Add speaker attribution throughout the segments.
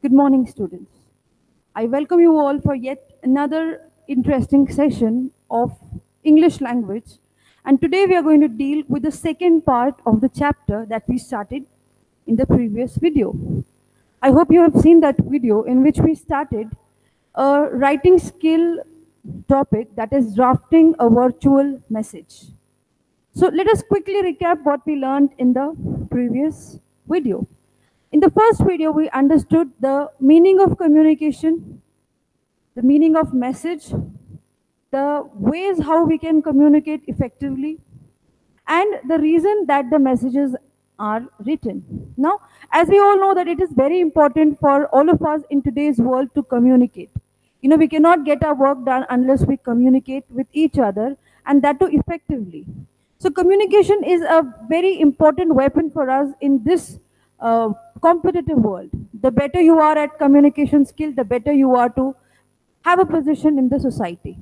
Speaker 1: Good morning, students. I welcome you all for yet another interesting session of English language. And today we are going to deal with the second part of the chapter that we started in the previous video. I hope you have seen that video in which we started a writing skill topic, that is drafting a virtual message. So let us quickly recap what we learned in the previous video. In the first video, we understood the meaning of communication, the meaning of message, the ways how we can communicate effectively, and the reason that the messages are written. Now, as we all know that it is very important for all of us in today's world to communicate. We cannot get our work done unless we communicate with each other, and that too effectively. So communication is a very important weapon for us in this uh, competitive world. The better you are at communication skill, the better you are to have a position in the society.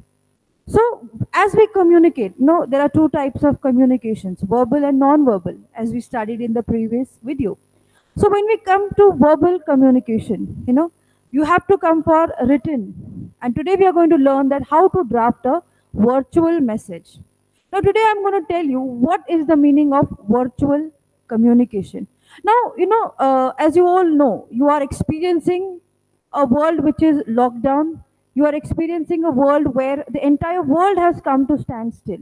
Speaker 1: So, as we communicate, no, there are two types of communications, verbal and non-verbal, as we studied in the previous video. So, when we come to verbal communication, you have to come for written. And today we are going to learn that how to draft a virtual message. Now, today I'm going to tell you what is the meaning of virtual communication. Now, as you all know, you are experiencing a world which is locked down. You are experiencing a world where the entire world has come to stand still.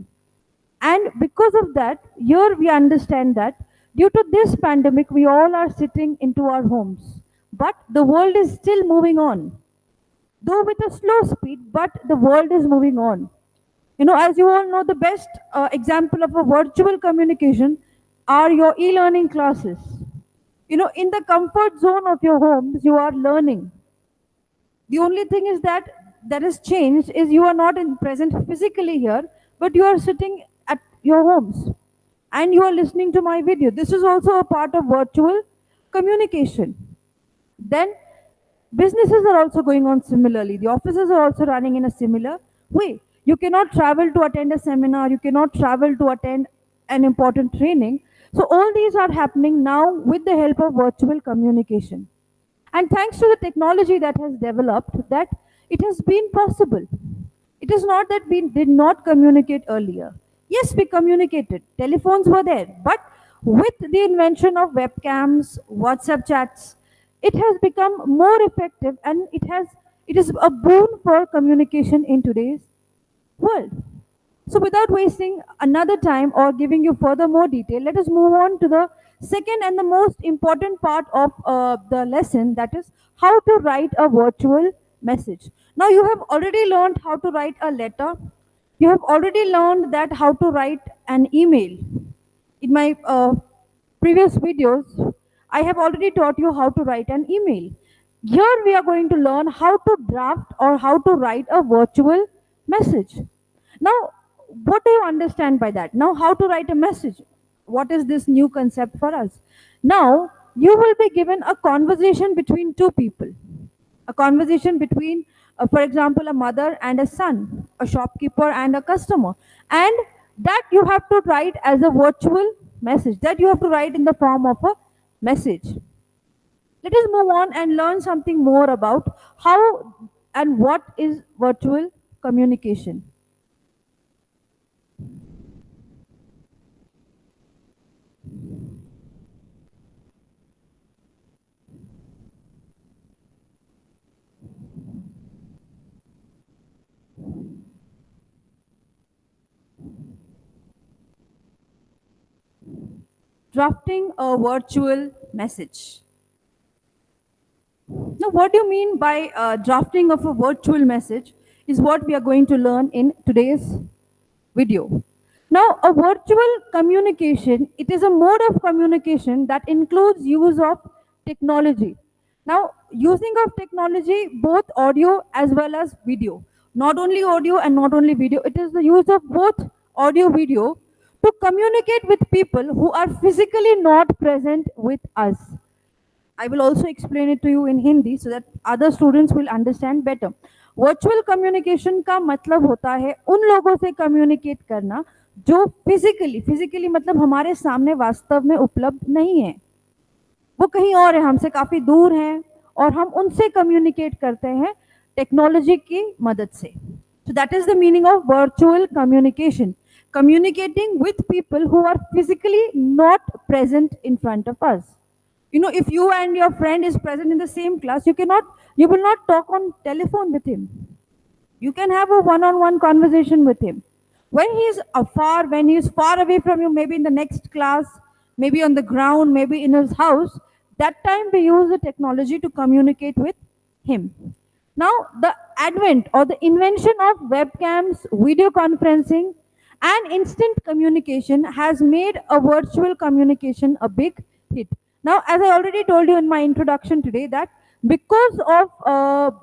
Speaker 1: And because of that, here we understand that due to this pandemic, we all are sitting into our homes. But the world is still moving on, though with a slow speed, but the world is moving on. As you all know, the best example of a virtual communication are your e learning classes. In the comfort zone of your homes, you are learning. The only thing is that has changed is you are not in present physically here, but you are sitting at your homes and you are listening to my video. This is also a part of virtual communication. Then businesses are also going on similarly. The offices are also running in a similar way. You cannot travel to attend a seminar, you cannot travel to attend an important training. So all these are happening now with the help of virtual communication. And thanks to the technology that has developed, that it has been possible. It is not that we did not communicate earlier. Yes, we communicated. Telephones were there. But with the invention of webcams, WhatsApp chats, it has become more effective and it is a boon for communication in today's world. So, without wasting another time or giving you further more detail, let us move on to the second and the most important part of the lesson, that is how to write a virtual message. Now, you have already learned how to write a letter. You have already learned that how to write an email. In my previous videos, I have already taught you how to write an email. Here we are going to learn how to draft or how to write a virtual message. Now, what do you understand by that? Now, how to write a message? What is this new concept for us? Now, you will be given a conversation between two people. A conversation between, for example, a mother and a son, a shopkeeper and a customer. And that you have to write as a virtual message, that you have to write in the form of a message. Let us move on and learn something more about how and what is virtual communication. Drafting a virtual message. Now, what do you mean by drafting of a virtual message is what we are going to learn in today's video. Now, a virtual communication, it is a mode of communication that includes use of technology. Now, using of technology, both audio as well as video. Not only audio and not only video, it is the use of both audio video to communicate with people who are physically not present with us. I will also explain it to you in Hindi so that other students will understand better. Virtual communication का मतलब होता है उन लोगों से communicate करना जो physically मतलब हमारे सामने वास्तव में उपलब्ध नहीं है, वो कहीं और है, हमसे काफ़ी दूर हैं और हम उनसे कम्युनिकेट करते हैं टेक्नोलॉजी की मदद से. So that is the meaning of virtual communication. Communicating with people who are physically not present in front of us. You know, if you and your friend is present in the same class, you will not talk on telephone with him. You can have a one-on-one conversation with him. When he is far away from you, maybe in the next class, maybe on the ground, maybe in his house, that time we use the technology to communicate with him. Now, the advent or the invention of webcams, video conferencing, and instant communication has made a virtual communication a big hit. Now, as I already told you in my introduction today, that because of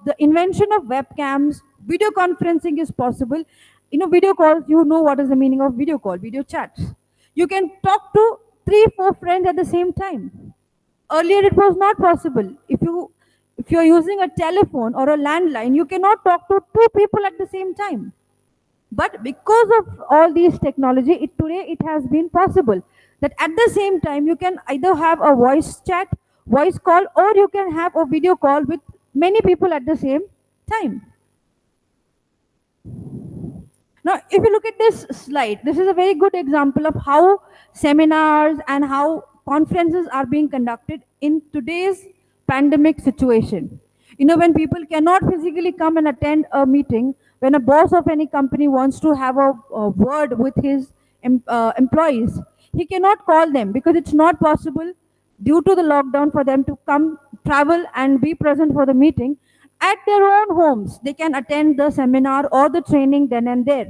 Speaker 1: the invention of webcams, video conferencing is possible. You know, video calls, you know what is the meaning of video call, video chats. You can talk to three, four friends at the same time. Earlier, it was not possible. If you're using a telephone or a landline, you cannot talk to two people at the same time. But because of all these technology, today it has been possible that at the same time you can either have a voice chat, voice call, or you can have a video call with many people at the same time. Now, if you look at this slide, this is a very good example of how seminars and how conferences are being conducted in today's pandemic situation. You know, when people cannot physically come and attend a meeting, when a boss of any company wants to have a word with his employees, he cannot call them because it's not possible due to the lockdown for them to come, travel, and be present for the meeting at their own homes. They can attend the seminar or the training then and there.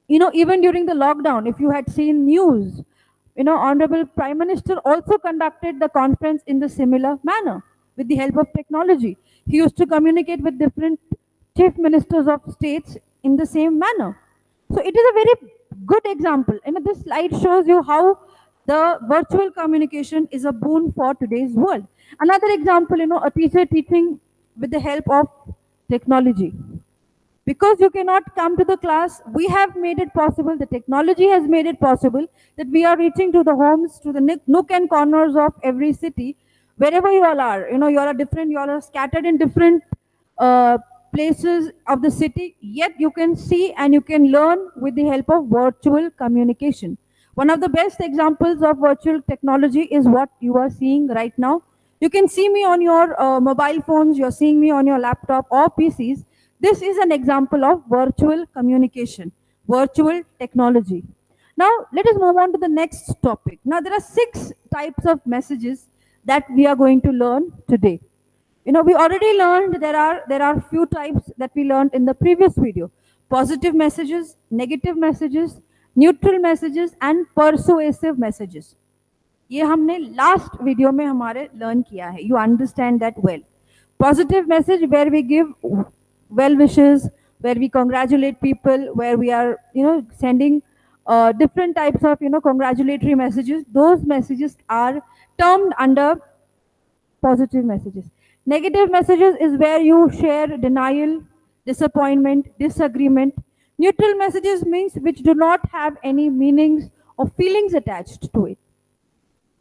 Speaker 1: You know, even during the lockdown, if you had seen news, you know, Honorable Prime Minister also conducted the conference in the similar manner with the help of technology. He used to communicate with different chief ministers of states in the same manner. So it is a very good example. You know, this slide shows you how the virtual communication is a boon for today's world. Another example, you know, a teacher teaching with the help of technology. Because you cannot come to the class, we have made it possible, the technology has made it possible that we are reaching to the homes, to the nook and corners of every city, wherever you all are. You know, you all are different, you all are scattered in different uh, places of the city, yet you can see and you can learn with the help of virtual communication. One of the best examples of virtual technology is what you are seeing right now. You can see me on your mobile phones, you're seeing me on your laptop or PCs. This is an example of virtual communication, virtual technology. Now, let us move on to the next topic. Now, there are 6 types of messages that we are going to learn today. You know, we already learned there are few types that we learned in the previous video. Positive messages, negative messages, neutral messages, and persuasive messages. ये हमने last video में हमारे learn किया है. You understand that well. Positive message where we give well wishes, where we congratulate people, where we are, you know, sending different types of, you know, congratulatory messages. Those messages are termed under positive messages. Negative messages is where you share denial, disappointment, disagreement. Neutral messages means which do not have any meanings or feelings attached to it.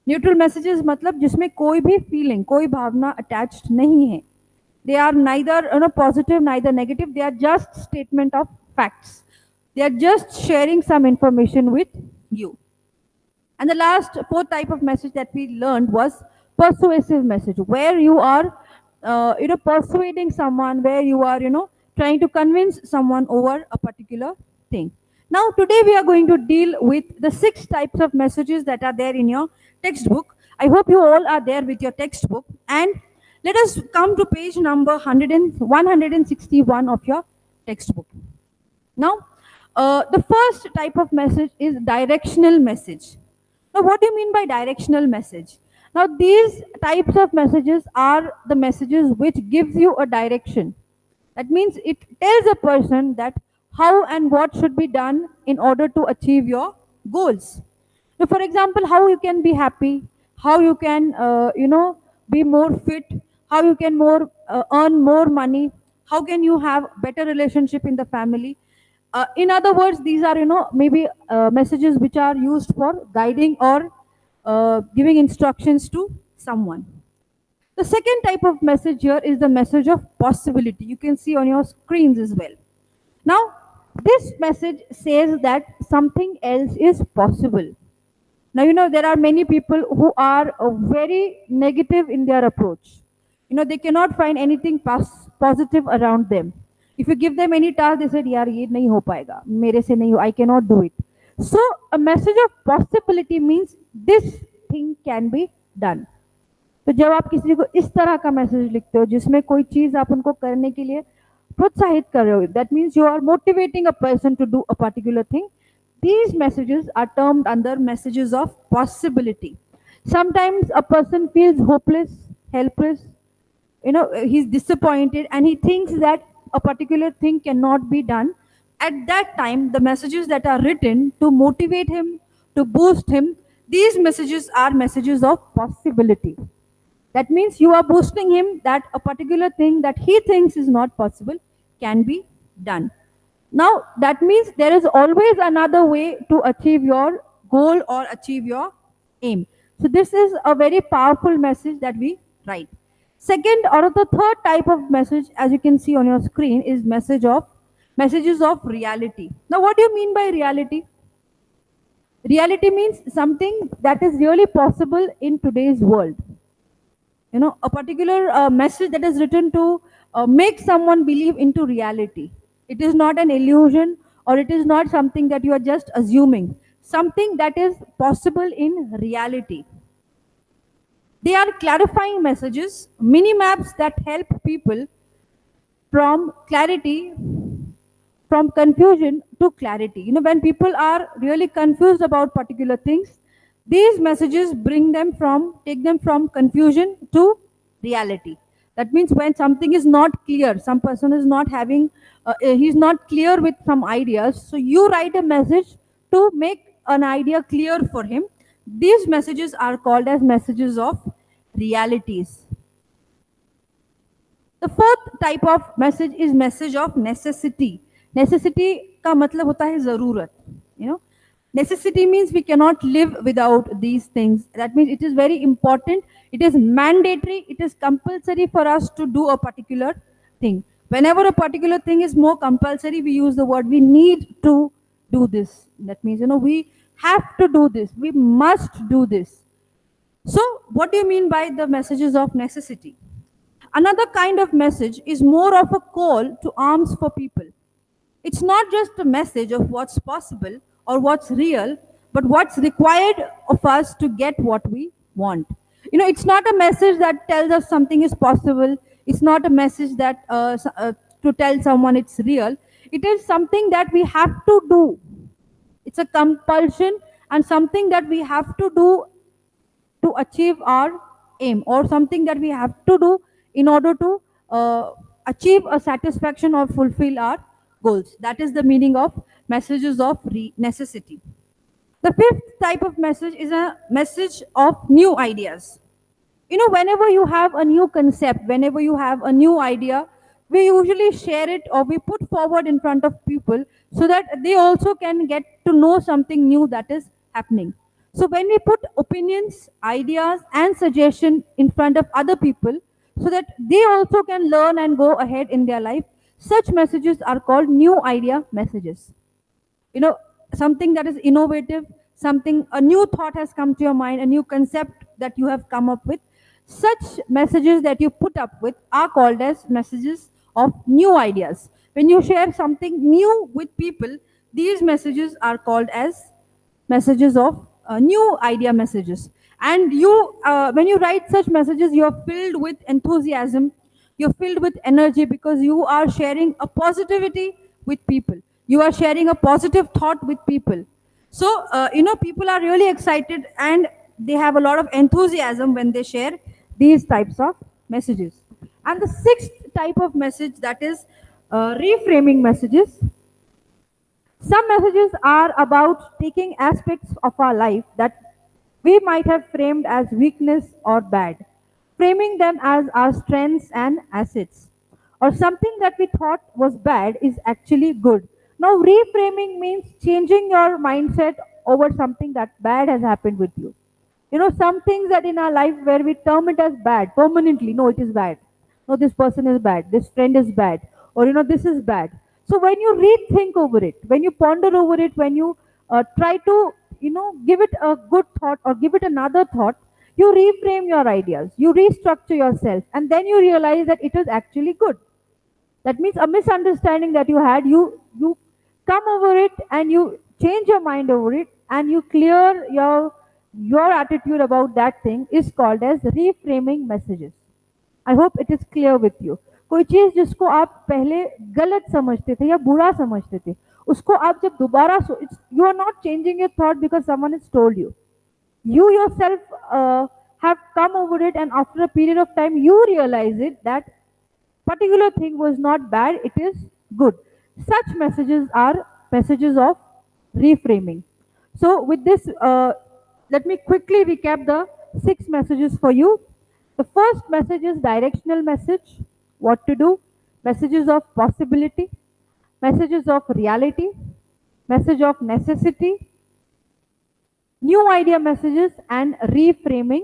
Speaker 1: Neutral messages मतलब जिसमें कोई भी feeling, कोई भावना attached नहीं है. They are neither, you know, positive, neither negative. They are just statement of facts. They are just sharing some information with you. And the last 4th type of message that we learned was persuasive message, where you are, you know, persuading someone, where you are, you know, trying to convince someone over a particular thing. Now, today we are going to deal with the 6 types of messages that are there in your textbook. I hope you all are there with your textbook. And let us come to page number 161 of your textbook. Now, the first type of message is directional message. Now, what do you mean by directional message? Now, these types of messages are the messages which gives you a direction. That means it tells a person that how and what should be done in order to achieve your goals. So, for example, how you can be happy, how you can, you know, be more fit, how you can earn more money, how can you have better relationship in the family. In other words, these are, you know, maybe messages which are used for guiding or giving instructions to someone. The second type of message here is the message of possibility. You can see on your screens as well. Now, this message says that something else is possible. Now, there are many people who are very negative in their approach. They cannot find anything positive around them. If you give them any task, they said, yaar, ye nahi ho payega. Mere se nahi ho, I cannot do it. So, a message of possibility means this thing can be done. तो जब आप किसी को इस तरह का message लिखते हो जिसमें कोई चीज आप उनको करने के लिए प्रोत्साहित कर रहे हो, that means you are motivating a person to do a particular thing, these messages are termed under messages of possibility. Sometimes a person feels hopeless, helpless, he's disappointed and he thinks that a particular thing cannot be done. At that time, the messages that are written to motivate him, to boost him, these messages are messages of possibility. That means you are boosting him that a particular thing that he thinks is not possible can be done. Now, that means there is always another way to achieve your goal or achieve your aim. So, this is a very powerful message that we write. Second or the third type of message, as you can see on your screen, is messages of reality. Now, what do you mean by reality? Reality means something that is really possible in today's world. A particular message that is written to make someone believe into reality. It is not an illusion, or it is not something that you are just assuming, something that is possible in reality. They are clarifying messages, mini maps that help people from clarity, from confusion to clarity. When people are really confused about particular things, these messages take them from confusion to reality. That means when something is not clear, some person is not having, he's not clear with some ideas, so you write a message to make an idea clear for him. These messages are called as messages of realities. The fourth type of message is message of necessity. Necessity का मतलब होता है जरूरत. Necessity means we cannot live without these things. That means it is very important, it is mandatory, it is compulsory for us to do a particular thing. Whenever a particular thing is more compulsory, we use the word we need to do this. That means we have to do this, we must do this. So what do you mean by the messages of necessity? Another kind of message is more of a call to arms for people. It's not just a message of what's possible or what's real, but what's required of us to get what we want. It's not a message that tells us something is possible. It's not a message that to tell someone it's real. It is something that we have to do. It's a compulsion and something that we have to do to achieve our aim, or something that we have to do in order to achieve a satisfaction or fulfill our goals. That is the meaning of messages of necessity. The fifth type of message is a message of new ideas. Whenever you have a new concept, whenever you have a new idea, we usually share it or we put forward in front of people so that they also can get to know something new that is happening. So when we put opinions, ideas, and suggestion in front of other people so that they also can learn and go ahead in their life, such messages are called new idea messages. Something that is innovative, something, a new thought has come to your mind, a new concept that you have come up with. Such messages that you put up with are called as messages of new ideas. When you share something new with people, these messages are called as messages of new idea messages. And when you write such messages, you are filled with enthusiasm, you're filled with energy, because you are sharing a positivity with people, you are sharing a positive thought with people. So people are really excited and they have a lot of enthusiasm when they share these types of messages. And the sixth type of message, that is reframing messages. Some messages are about taking aspects of our life that we might have framed as weakness or bad, framing them as our strengths and assets. Or something that we thought was bad is actually good. Now, reframing means changing your mindset over something that bad has happened with you. Some things that in our life where we term it as bad permanently. No, it is bad. No, this person is bad. This friend is bad. Or, this is bad. So when you rethink over it, when you ponder over it, when you try to, give it a good thought or give it another thought, you reframe your ideas, you restructure yourself, and then you realize that it is actually good. That means a misunderstanding that you had, you come over it and you change your mind over it and you clear your attitude about that thing is called as reframing messages. I hope it is clear with you. कोई चीज जिसको आप पहले गलत समझते थे या बुरा समझते थे, उसको आप जब दोबारा you are not changing your thought because someone is told you. You yourself have come over it, and after a period of time you realize it that particular thing was not bad, it is good. Such messages are messages of reframing. So with this, let me quickly recap the 6 messages for you. The first message is directional message, what to do, messages of possibility, messages of reality, message of necessity, new idea messages, and reframing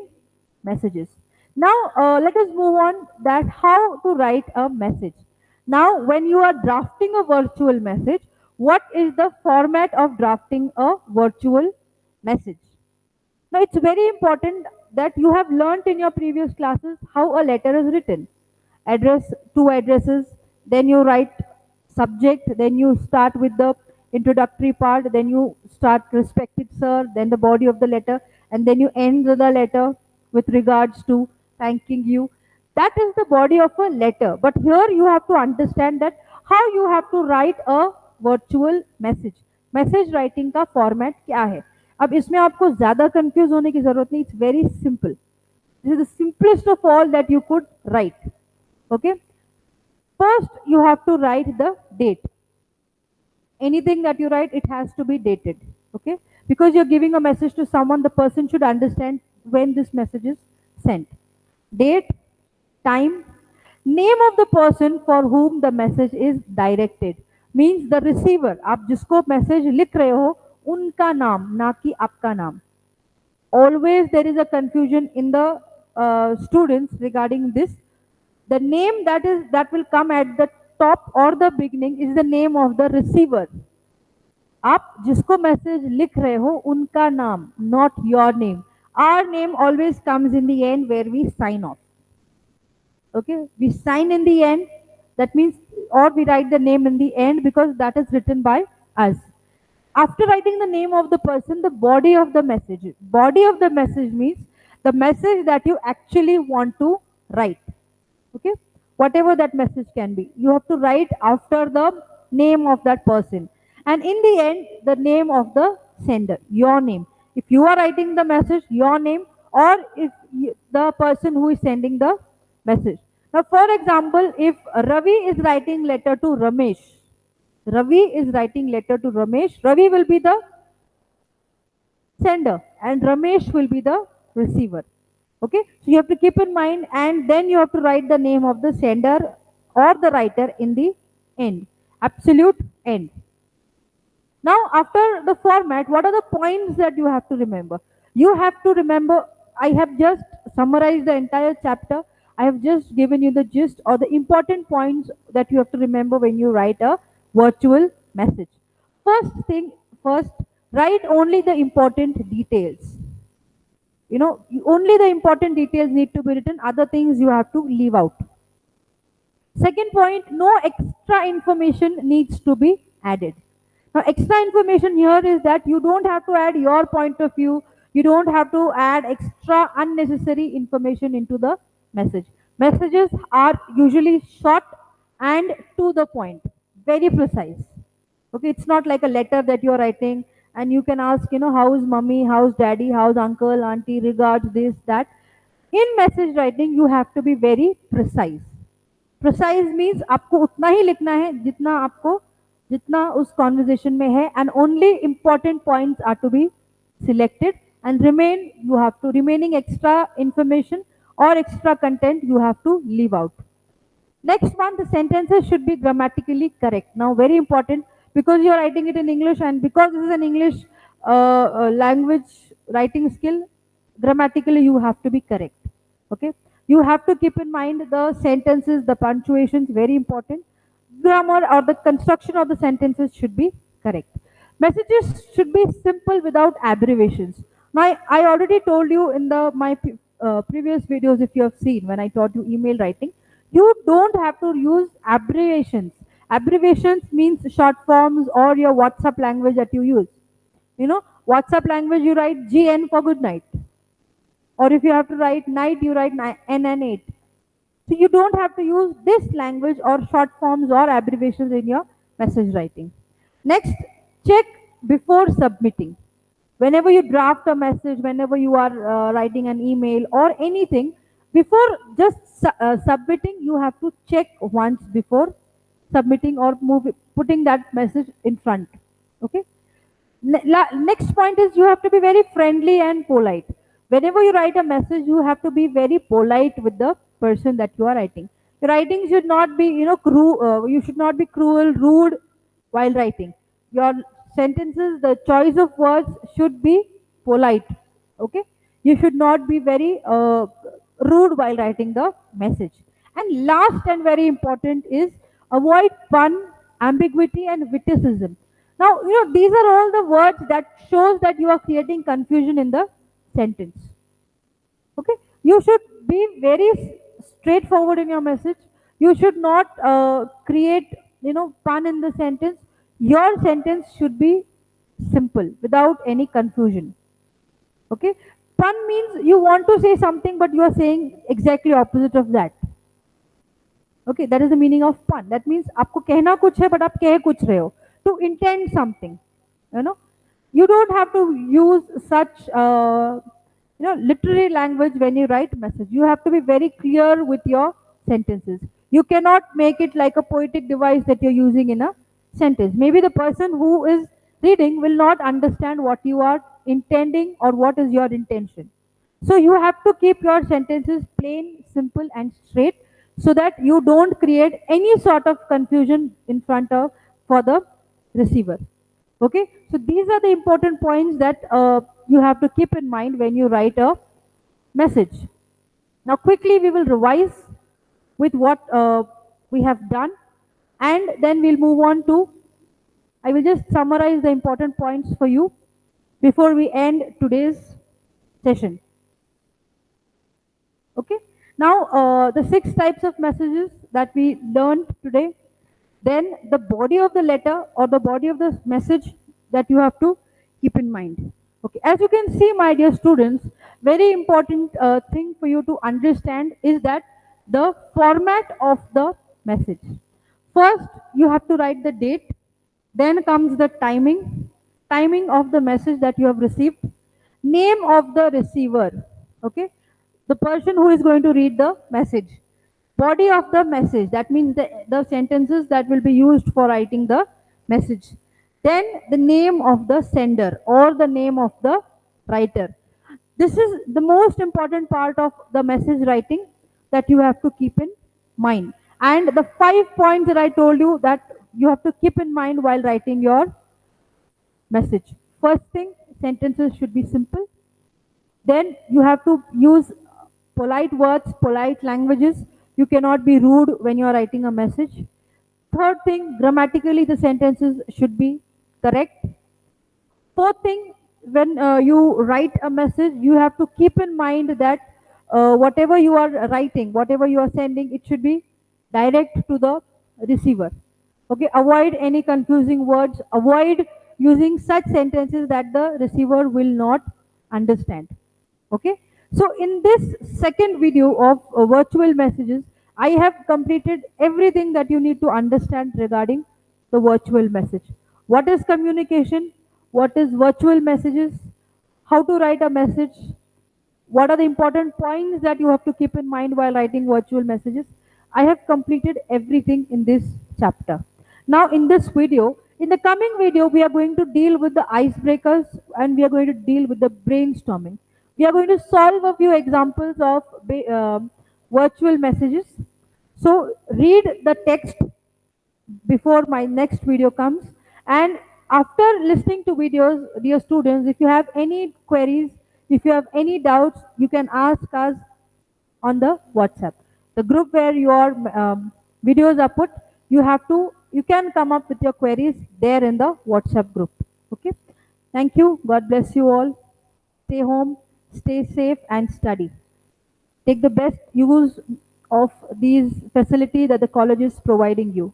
Speaker 1: messages. Now let us move on that how to write a message. Now when you are drafting a virtual message, what is the format of drafting a virtual message? Now it's very important that you have learnt in your previous classes how a letter is written. Address, two addresses, then you write subject, then you start with the introductory part, then you start respected sir, then the body of the letter, and then you end the letter with regards to thanking you. That is the body of a letter. But here you have to understand that how you have to write a virtual message. Message writing का format क्या है. अब इसमें आपको ज्यादा confuse होने की जरूरत नहीं. It's very simple. This is the simplest of all that you could write. Okay, first you have to write the date. Anything that you write, it has to be dated. Okay, because you're giving a message to someone, the person should understand when this message is sent. Date, time, name of the person for whom the message is directed, means the receiver. आप जिसको message लिख रहे हो उनका नाम, ना कि आपका नाम. Always there is a confusion in the students regarding this. The name that will come at the top or the beginning is the name of the receiver. आप जिसको मैसेज लिख रहे हो उनका नाम, not your name. Our name always comes in the end where we sign off. Okay, we sign in the end. That means, or we write the name in the end because that is written by us. After writing the name of the person, the body of the message. Body of the message means the message that you actually want to write. Okay, whatever that message can be, you have to write after the name of that person, and in the end the name of the sender, your name. If you are writing the message, your name, or if the person who is sending the message. Now for example, if Ravi is writing letter to Ramesh, Ravi is writing letter to Ramesh, Ravi will be the sender and Ramesh will be the receiver. Okay, so you have to keep in mind, and then you have to write the name of the sender or the writer in the end, absolute end. Now after the format, what are the points that you have to remember? You have to remember, I have just summarized the entire chapter. I have just given you the gist or the important points that you have to remember when you write a virtual message. First thing first, write only the important details. Only the important details need to be written, other things you have to leave out. Second point, no extra information needs to be added. Now extra information here is that you don't have to add your point of view, you don't have to add extra unnecessary information into the message. Messages are usually short and to the point, very precise. Okay, it's not like a letter that you're writing and you can ask, how's mommy, how's daddy, how's uncle, auntie, regards, this, that. In message writing, you have to be very precise. Precise means आपको उतना ही लिखना है जितना उस conversation में है, and only important points are to be selected, and remaining extra information or extra content you have to leave out. Next one, the sentences should be grammatically correct. Now very important, because you are writing it in English and because this is an English language writing skill, grammatically you have to be correct. Okay, you have to keep in mind the sentences, the punctuations, very important. Grammar or the construction of the sentences should be correct. Messages should be simple without abbreviations. Now I already told you in the previous videos, if you have seen when I taught you email writing, you don't have to use abbreviations. Abbreviations means short forms or your WhatsApp language that you use. You know, WhatsApp language, you write GN for good night. Or if you have to write night, you write NN8. So you don't have to use this language or short forms or abbreviations in your message writing. Next, check before submitting. Whenever you draft a message, whenever you are writing an email or anything, before just submitting, you have to check once before submitting or putting that message in front. Okay. Next point is you have to be very friendly and polite. Whenever you write a message, you have to be very polite with the person that you are writing. Your writing should not be, you should not be cruel, rude while writing. Your sentences, the choice of words should be polite. Okay, you should not be very rude while writing the message. And last and very important is avoid pun, ambiguity, and witticism. Now, these are all the words that shows that you are creating confusion in the sentence. Okay, you should be very straightforward in your message. You should not create, pun in the sentence. Your sentence should be simple without any confusion. Okay, pun means you want to say something but you are saying exactly opposite of that. Okay, that is the meaning of pun. That means आपको कहना कुछ है but आप कह कुछ रहे हो. To intend something, you know. You don't have to use such literary language when you write message. You have to be very clear with your sentences. You cannot make it like a poetic device that you're using in a sentence. Maybe the person who is reading will not understand what you are intending or what is your intention. So you have to keep your sentences plain, simple, and straight so that you don't create any sort of confusion in front of for the receiver. Okay, so these are the important points that you have to keep in mind when you write a message. Now, quickly we will revise with what we have done, and then we'll move on to. I will just summarize the important points for you before we end today's session. Okay. Now, the 6 types of messages that we learned today, then the body of the letter or the body of the message that you have to keep in mind. Okay. As you can see, my dear students, very important thing for you to understand is that the format of the message. First, you have to write the date. Then comes the timing of the message that you have received, name of the receiver, okay, the person who is going to read the message, body of the message, that means the sentences that will be used for writing the message, then the name of the sender or the name of the writer. This is the most important part of the message writing that you have to keep in mind. And the 5 points that I told you that you have to keep in mind while writing your message. First thing, sentences should be simple. Then you have to use polite words, polite languages. You cannot be rude when you are writing a message. Third thing, grammatically the sentences should be correct. Fourth thing, when you write a message, you have to keep in mind that whatever you are writing, whatever you are sending, it should be direct to the receiver. Okay, avoid any confusing words, avoid using such sentences that the receiver will not understand. Okay, so in this second video of virtual messages, I have completed everything that you need to understand regarding the virtual message. What is communication? What is virtual messages? How to write a message? What are the important points that you have to keep in mind while writing virtual messages? I have completed everything in this chapter. Now in this video, in the coming video, we are going to deal with the icebreakers and we are going to deal with the brainstorming. We are going to solve a few examples of virtual messages. So read the text before my next video comes. And after listening to videos, dear students, if you have any queries,
Speaker 2: If you have any doubts, you can ask us on the WhatsApp. The group where your videos are put, you can come up with your queries there in the WhatsApp group. Okay. Thank you. God bless you all. Stay home, stay safe, and study. Take the best use of these facilities that the college is providing you.